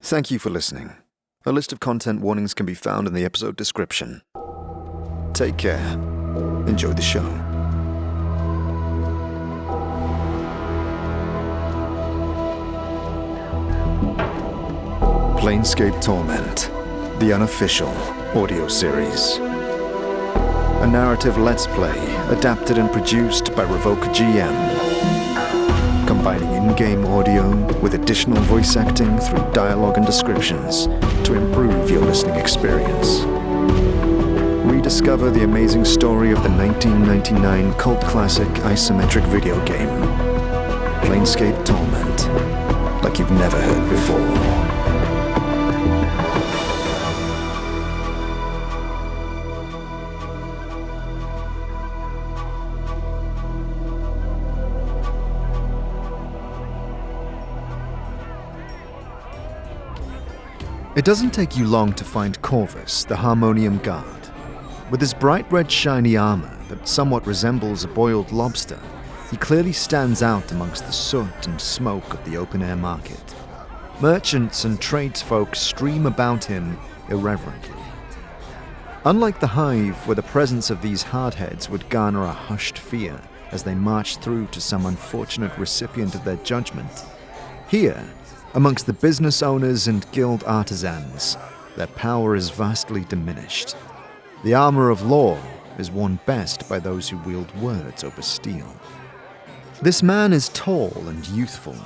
Thank you for listening. A list of content warnings can be found in the episode description. Take care. Enjoy the show. Planescape Torment, the Unofficial audio series. A narrative let's play adapted and produced by RevocerGM. Combining in-game audio with additional voice acting through dialogue and descriptions to improve your listening experience. Rediscover the amazing story of the 1999 cult classic isometric video game, Planescape Torment, like you've never heard before. It doesn't take you long to find Corvus, the Harmonium Guard. With his bright red shiny armor that somewhat resembles a boiled lobster, he clearly stands out amongst the soot and smoke of the open-air market. Merchants and tradesfolk stream about him irreverently. Unlike the Hive, where the presence of these hardheads would garner a hushed fear as they marched through to some unfortunate recipient of their judgment, here, amongst the business owners and guild artisans, their power is vastly diminished. The armor of law is worn best by those who wield words over steel. This man is tall and youthful,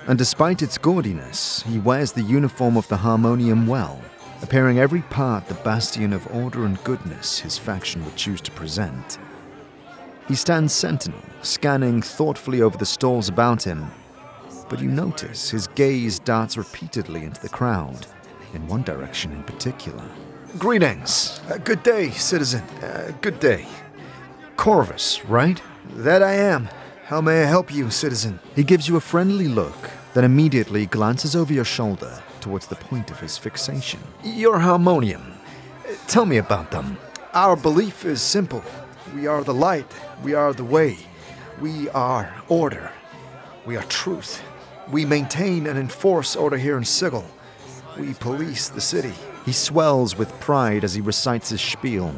and despite its gaudiness, he wears the uniform of the Harmonium well, appearing every part the bastion of order and goodness his faction would choose to present. He stands sentinel, scanning thoughtfully over the stalls about him, but you notice his gaze darts repeatedly into the crowd, in one direction in particular. Greetings. Good day, citizen. Good day. Corvus, right? That I am. How may I help you, citizen? He gives you a friendly look, then immediately glances over your shoulder towards the point of his fixation. Your Harmonium. Tell me about them. Our belief is simple. We are the light. We are the way. We are order. We are truth. We maintain and enforce order here in Sigil. We police the city. He swells with pride as he recites his spiel,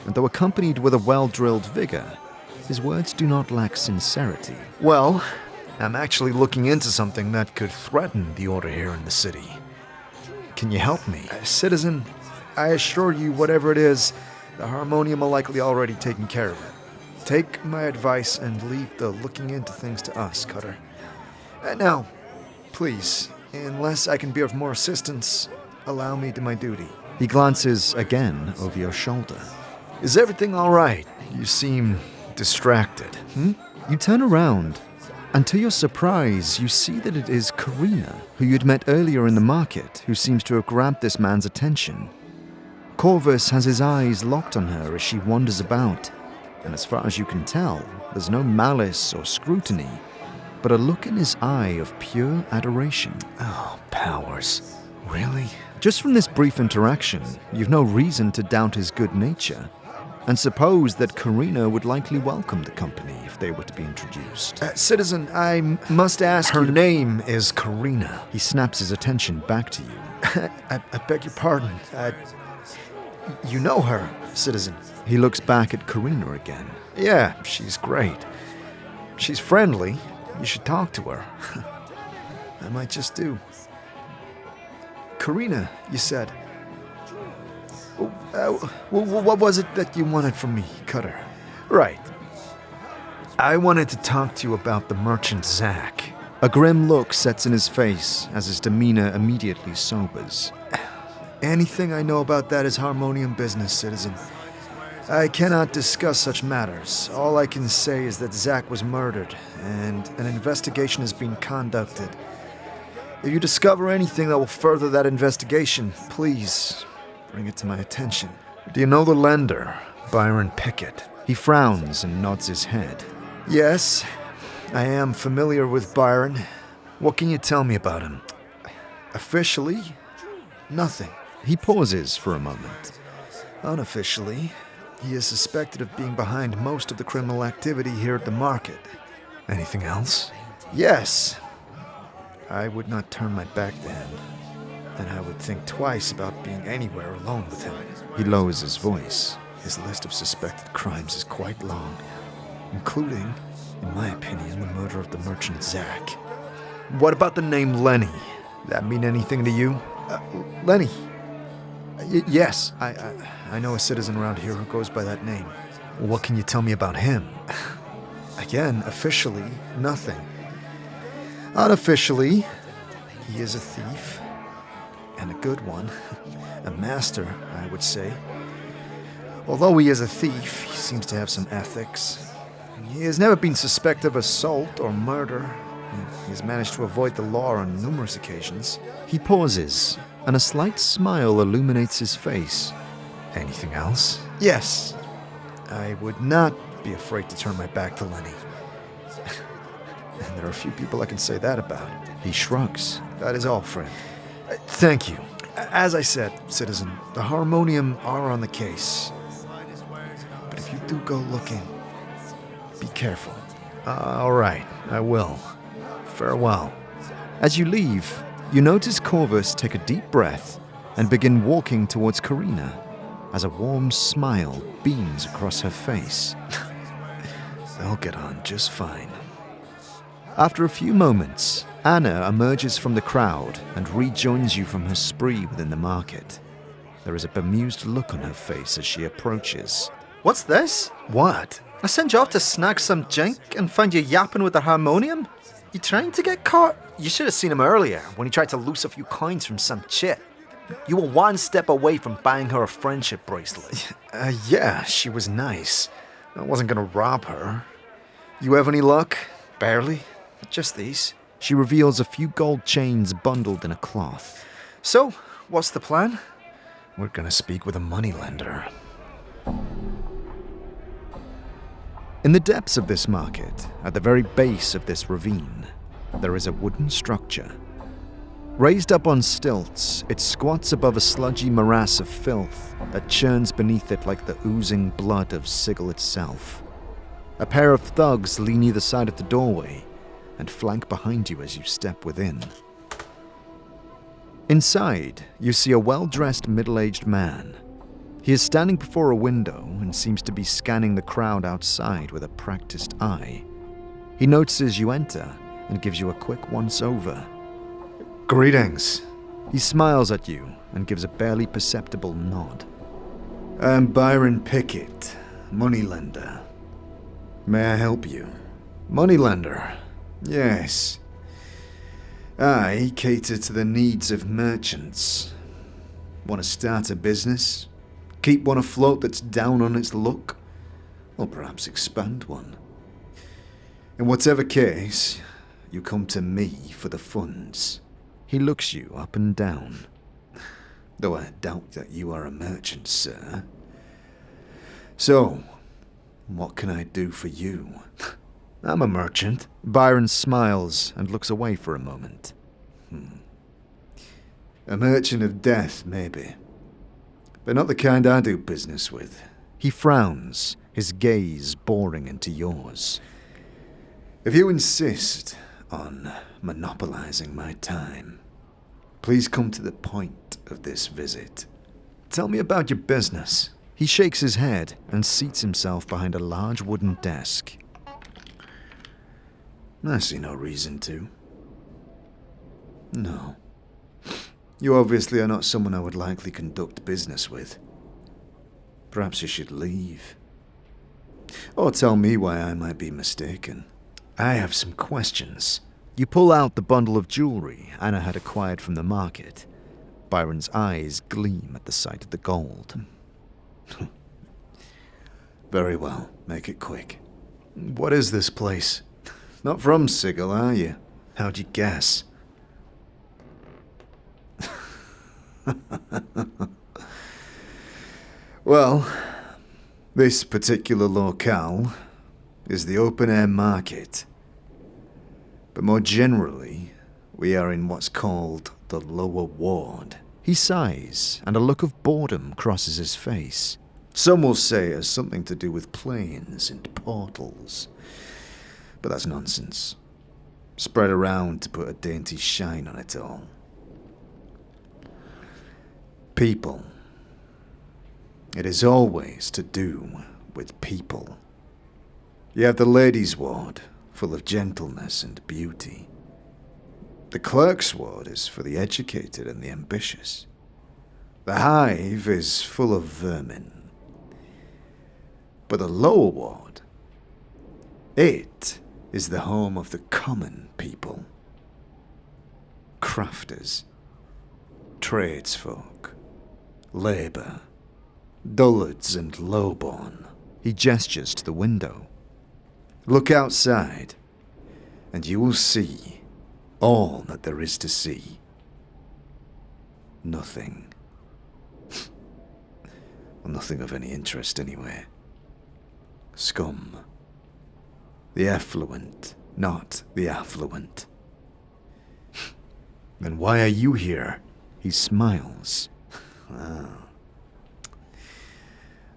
and though accompanied with a well-drilled vigor, his words do not lack sincerity. Well, I'm actually looking into something that could threaten the order here in the city. Can you help me? Citizen, I assure you whatever it is, the Harmonium are likely already taking care of it. Take my advice and leave the looking into things to us, Cutter. Now, please, unless I can be of more assistance, allow me to my duty. He glances again over your shoulder. Is everything all right? You seem distracted. You turn around, and to your surprise, you see that it is Karina, who you'd met earlier in the market, who seems to have grabbed this man's attention. Corvus has his eyes locked on her as she wanders about, and as far as you can tell, there's no malice or scrutiny, but a look in his eye of pure adoration. Oh, powers. Really? Just from this brief interaction, you've no reason to doubt his good nature, and suppose that Karina would likely welcome the company if they were to be introduced. Citizen, I must ask Her name is Karina. He snaps his attention back to you. I beg your pardon. You know her, citizen. He looks back at Karina again. Yeah, she's great. She's friendly. You should talk to her. I might just do. Karina, you said. What was it that you wanted from me, Cutter? Right. I wanted to talk to you about the merchant Zach. A grim look sets in his face as his demeanor immediately sobers. Anything I know about that is Harmonium business, citizen. I cannot discuss such matters. All I can say is that Zach was murdered, and an investigation is being conducted. If you discover anything that will further that investigation, please bring it to my attention. Do you know the lender, Byron Pickett? He frowns and nods his head. Yes, I am familiar with Byron. What can you tell me about him? Officially, nothing. He pauses for a moment. Unofficially, he is suspected of being behind most of the criminal activity here at the market. Anything else? Yes. I would not turn my back to him. then I would think twice about being anywhere alone with him. He lowers his voice. His list of suspected crimes is quite long, including, in my opinion, the murder of the merchant Zach. What about the name Lenny? That mean anything to you? Lenny? Yes, I know a citizen around here who goes by that name. What can you tell me about him? Again, officially, nothing. Unofficially, he is a thief, and a good one. A master, I would say. Although he is a thief, he seems to have some ethics. He has never been suspected of assault or murder. He has managed to avoid the law on numerous occasions. He pauses, and a slight smile illuminates his face. Anything else? Yes. I would not be afraid to turn my back to Lenny. And there are a few people I can say that about. He shrugs. That is all, friend. Thank you. As I said, citizen, the Harmonium are on the case. But if you do go looking, be careful. All right, I will. Farewell. As you leave, you notice Corvus take a deep breath and begin walking towards Karina as a warm smile beams across her face. They'll get on just fine. After a few moments, Annah emerges from the crowd and rejoins you from her spree within the market. There is a bemused look on her face as she approaches. What's this? What? I sent you off to snag some junk and find you yapping with the harmonium? You trying to get caught? You should have seen him earlier when he tried to loose a few coins from some chit. You were one step away from buying her a friendship bracelet. Yeah, she was nice. I wasn't gonna rob her. You have any luck? Barely. Just these. She reveals a few gold chains bundled in a cloth. So, what's the plan? We're gonna speak with a moneylender. In the depths of this market, at the very base of this ravine, there is a wooden structure. Raised up on stilts, it squats above a sludgy morass of filth that churns beneath it like the oozing blood of Sigil itself. A pair of thugs lean either side of the doorway and flank behind you as you step within. Inside, you see a well-dressed middle-aged man. He is standing before a window and seems to be scanning the crowd outside with a practiced eye. He notices you enter and gives you a quick once-over. Greetings. He smiles at you and gives a barely perceptible nod. I'm Byron Pickett, moneylender. May I help you? Moneylender? Yes. I cater to the needs of merchants. Want to start a business? Keep one afloat that's down on its luck? Or perhaps expand one? In whatever case, you come to me for the funds. He looks you up and down. Though I doubt that you are a merchant, sir. So, what can I do for you? I'm a merchant. Byron smiles and looks away for a moment. A merchant of death, maybe. But not the kind I do business with. He frowns, his gaze boring into yours. If you insist on monopolizing my time, please come to the point of this visit. Tell me about your business. He shakes his head and seats himself behind a large wooden desk. I see no reason to. No. You obviously are not someone I would likely conduct business with. Perhaps you should leave. Or tell me why I might be mistaken. I have some questions. You pull out the bundle of jewelry Annah had acquired from the market. Byron's eyes gleam at the sight of the gold. Very well, make it quick. What is this place? Not from Sigil, are you? How'd you guess? Well, this particular locale is the open-air market. But more generally, we are in what's called the lower ward. He sighs, and a look of boredom crosses his face. Some will say it has something to do with planes and portals. But that's nonsense. Spread around to put a dainty shine on it all. People. It is always to do with people. You have the ladies' ward, full of gentleness and beauty. The clerk's ward is for the educated and the ambitious. The hive is full of vermin. But the lower ward, it is the home of the common people. Crafters, tradesfolk, labour, dullards and lowborn. He gestures to the window. Look outside, and you will see all that there is to see. Nothing. Well, nothing of any interest anyway. Scum. The effluent, not the affluent. Then why are you here? He smiles.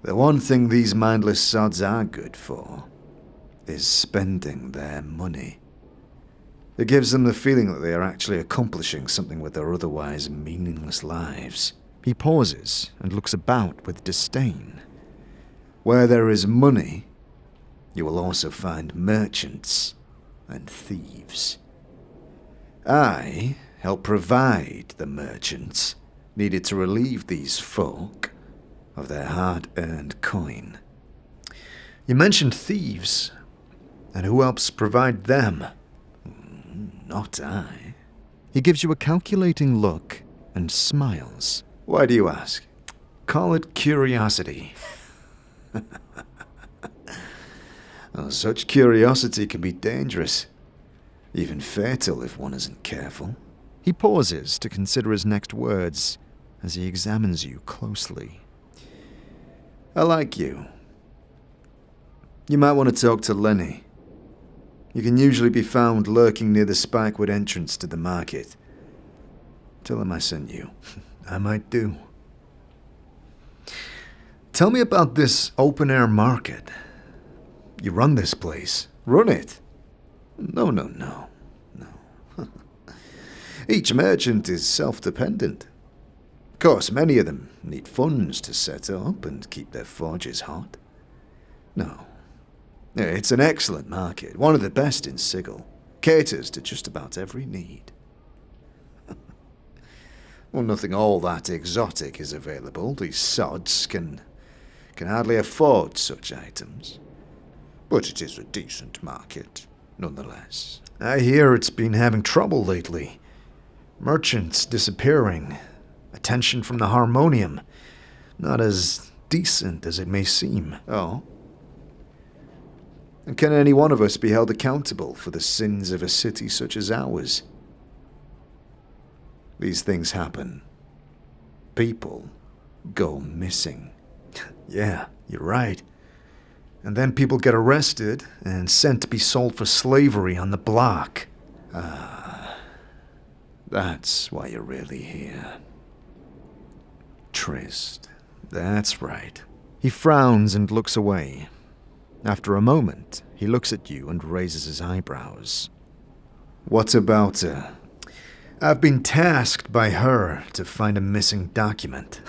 The one thing these mindless sods are good for is spending their money. It gives them the feeling that they are actually accomplishing something with their otherwise meaningless lives. He pauses and looks about with disdain. Where there is money, you will also find merchants and thieves. I help provide the merchants needed to relieve these folk of their hard-earned coin. You mentioned thieves. And who helps provide them? Not I. He gives you a calculating look and smiles. Why do you ask? Call it curiosity. Well, such curiosity can be dangerous, even fatal if one isn't careful. He pauses to consider his next words as he examines you closely. I like you. You might want to talk to Lenny. You can usually be found lurking near the Spikewood entrance to the market. Tell him I sent you. I might do. Tell me about this open-air market. You run this place. Run it? No. Each merchant is self-dependent. Of course, many of them need funds to set up and keep their forges hot. No. It's an excellent market, one of the best in Sigil. Caters to just about every need. Well, nothing all that exotic is available. These sods can hardly afford such items. But it is a decent market, nonetheless. I hear it's been having trouble lately. Merchants disappearing. Attention from the harmonium. Not as decent as it may seem. Oh? And can any one of us be held accountable for the sins of a city such as ours? These things happen. People go missing. Yeah, you're right. And then people get arrested and sent to be sold for slavery on the block. That's why you're really here. Tryst. That's right. He frowns and looks away. After a moment, he looks at you and raises his eyebrows. What about her? I've been tasked by her to find a missing document.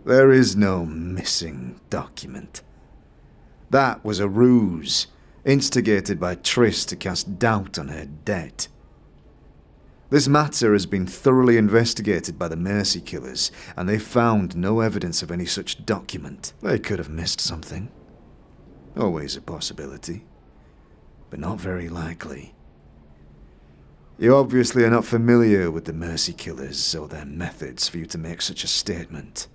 There is no missing document. That was a ruse, instigated by Tryst to cast doubt on her debt. This matter has been thoroughly investigated by the Mercy Killers, and they found no evidence of any such document. They could have missed something. Always a possibility, but not very likely. You obviously are not familiar with the Mercy Killers or their methods for you to make such a statement.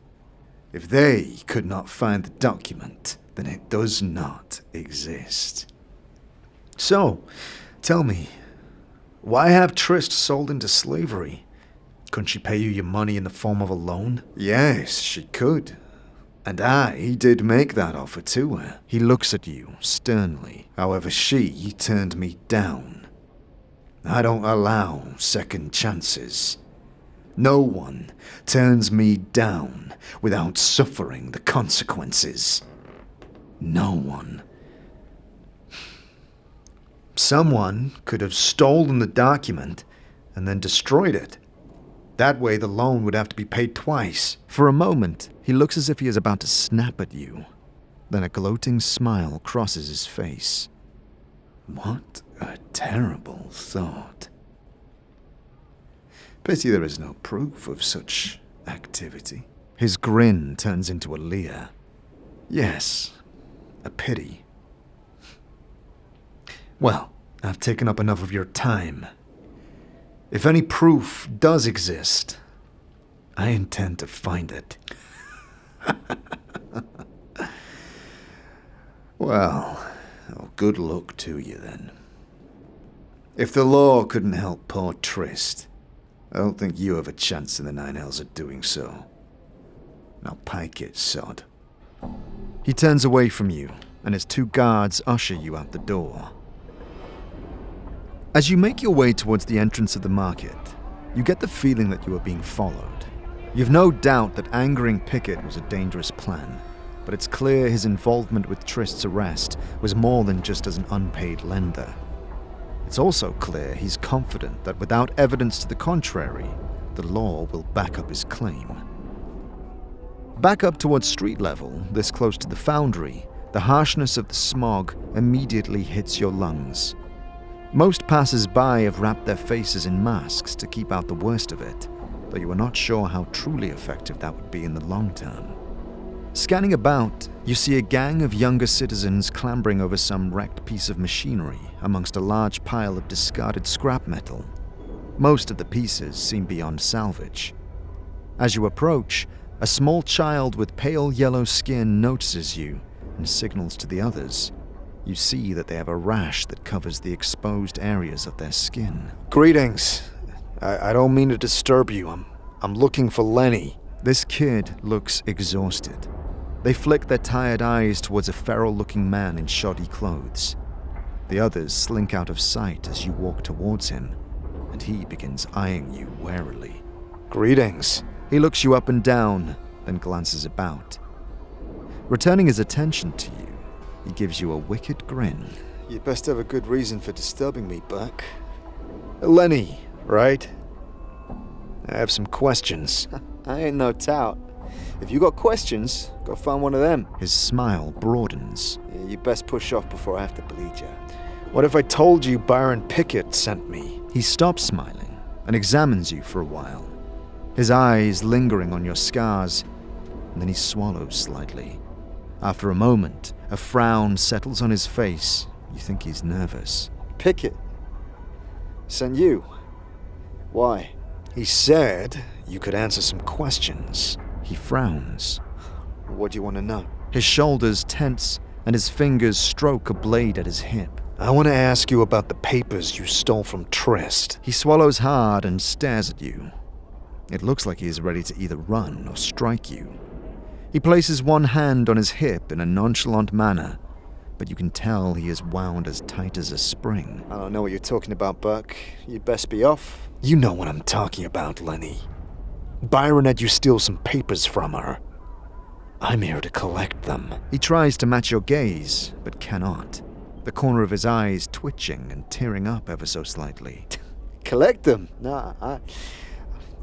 If they could not find the document, then it does not exist. So, tell me, why have Tryst sold into slavery? Couldn't she pay you your money in the form of a loan? Yes, she could. And I did make that offer to her. He looks at you sternly. However, she turned me down. I don't allow second chances. No one turns me down without suffering the consequences. No one. Someone could have stolen the document and then destroyed it. That way the loan would have to be paid twice. For a moment, he looks as if he is about to snap at you. Then a gloating smile crosses his face. What a terrible thought. Pity there is no proof of such activity. His grin turns into a leer. Yes, a pity. Well, I've taken up enough of your time. If any proof does exist, I intend to find it. Well, good luck to you then. If the law couldn't help poor Trist, I don't think you have a chance in the Nine Hells of doing so. Now pike it, sod. He turns away from you, and his 2 guards usher you out the door. As you make your way towards the entrance of the market, you get the feeling that you are being followed. You've no doubt that angering Pickett was a dangerous plan, but it's clear his involvement with Trist's arrest was more than just as an unpaid lender. It's also clear he's confident that without evidence to the contrary, the law will back up his claim. Back up towards street level, this close to the foundry, the harshness of the smog immediately hits your lungs. Most passers-by have wrapped their faces in masks to keep out the worst of it, though you are not sure how truly effective that would be in the long term. Scanning about, you see a gang of younger citizens clambering over some wrecked piece of machinery amongst a large pile of discarded scrap metal. Most of the pieces seem beyond salvage. As you approach, a small child with pale yellow skin notices you and signals to the others. You see that they have a rash that covers the exposed areas of their skin. Greetings. I don't mean to disturb you. I'm looking for Lenny. This kid looks exhausted. They flick their tired eyes towards a feral-looking man in shoddy clothes. The others slink out of sight as you walk towards him, and he begins eyeing you warily. Greetings. He looks you up and down, then glances about. Returning his attention to you, he gives you a wicked grin. You best have a good reason for disturbing me, Buck. Lenny, right? I have some questions. I ain't no tout. If you got questions, go find one of them. His smile broadens. Yeah, you best push off before I have to bleed you. What if I told you Byron Pickett sent me? He stops smiling and examines you for a while, his eyes lingering on your scars, and then he swallows slightly. After a moment, a frown settles on his face. You think he's nervous. Pickett? Sent you? Why? He said you could answer some questions. He frowns. What do you want to know? His shoulders tense and his fingers stroke a blade at his hip. I want to ask you about the papers you stole from Trist. He swallows hard and stares at you. It looks like he is ready to either run or strike you. He places one hand on his hip in a nonchalant manner, but you can tell he is wound as tight as a spring. I don't know what you're talking about, Buck. You'd best be off. You know what I'm talking about, Lenny. Byron had you steal some papers from her. I'm here to collect them. He tries to match your gaze, but cannot, the corner of his eyes twitching and tearing up ever so slightly. Collect them? Nah,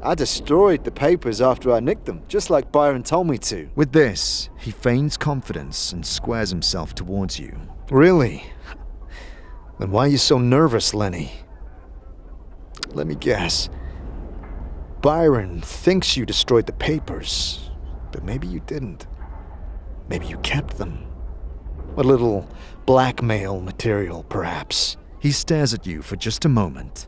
I destroyed the papers after I nicked them, just like Byron told me to. With this, he feigns confidence and squares himself towards you. Really? Then why are you so nervous, Lenny? Let me guess. Byron thinks you destroyed the papers, but maybe you didn't. Maybe you kept them. A little blackmail material, perhaps. He stares at you for just a moment,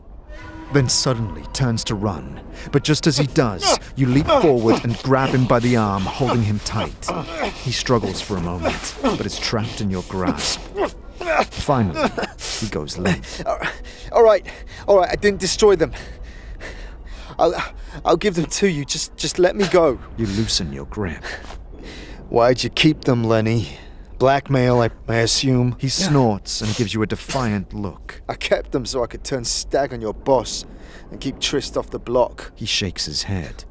then suddenly turns to run. But just as he does, you leap forward and grab him by the arm, holding him tight. He struggles for a moment, but is trapped in your grasp. Finally, he goes limp. All right, I didn't destroy them. I'll give them to you, just let me go. You loosen your grip. Why'd you keep them, Lenny? Blackmail, I assume? He snorts and gives you a defiant look. I kept them so I could turn stag on your boss and keep Trist off the block. He shakes his head.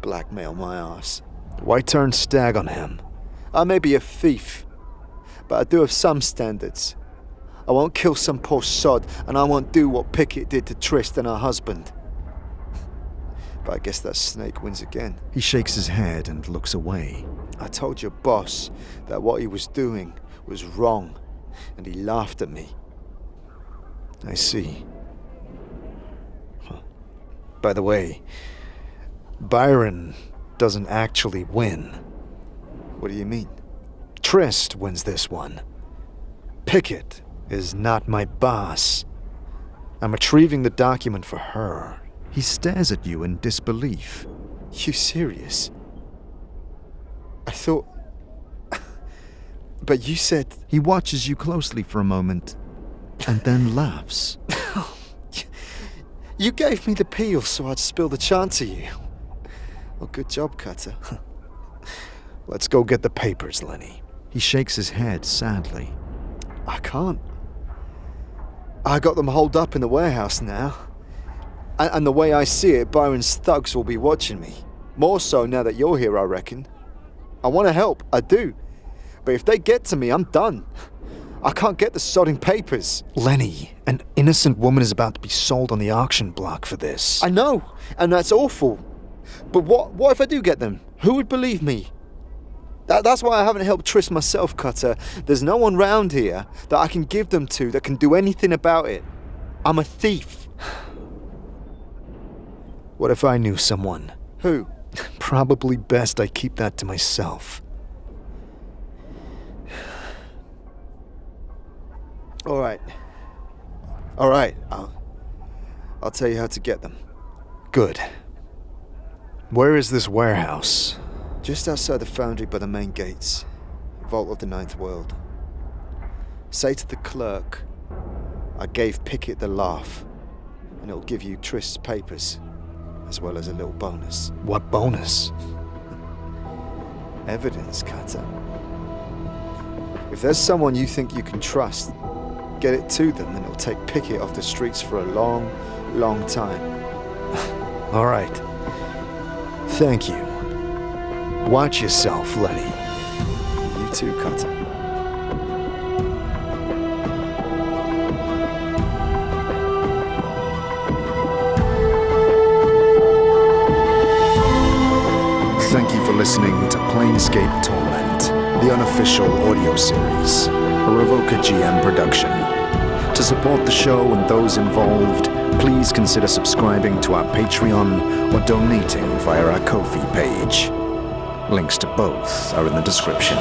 Blackmail my ass. Why turn stag on him? I may be a thief, but I do have some standards. I won't kill some poor sod, and I won't do what Pickett did to Trist and her husband. But I guess that snake wins again. He shakes his head and looks away. I told your boss that what he was doing was wrong, and he laughed at me. I see. By the way, Byron doesn't actually win. What do you mean? Trist wins this one. Pickett is not my boss. I'm retrieving the document for her. He stares at you in disbelief. You serious? I thought... But you said... He watches you closely for a moment, and then laughs. You gave me the peel so I'd spill the chant to you. Well, good job, Cutter. Let's go get the papers, Lenny. He shakes his head sadly. I can't. I got them holed up in the warehouse now. And the way I see it, Byron's thugs will be watching me. More so now that you're here, I reckon. I want to help, I do. But if they get to me, I'm done. I can't get the sodding papers. Lenny, an innocent woman is about to be sold on the auction block for this. I know, and that's awful. But what if I do get them? Who would believe me? That's why I haven't helped Trist myself, Cutter. There's no one round here that I can give them to that can do anything about it. I'm a thief. What if I knew someone? Who? Probably best I keep that to myself. All right. I'll tell you how to get them. Good. Where is this warehouse? Just outside the foundry by the main gates. Vault of the Ninth World. Say to the clerk, I gave Pickett the laugh, and it'll give you Trist's papers, as well as a little bonus. What bonus? Evidence, Cutter. If there's someone you think you can trust, get it to them and it'll take Pickett off the streets for a long, long time. All right. Thank you. Watch yourself, Lenny. You too, Cutter. Thank you for listening to Planescape Torment, the unofficial audio series, a RevocerGM production. To support the show and those involved, please consider subscribing to our Patreon or donating via our Ko-fi page. Links to both are in the description.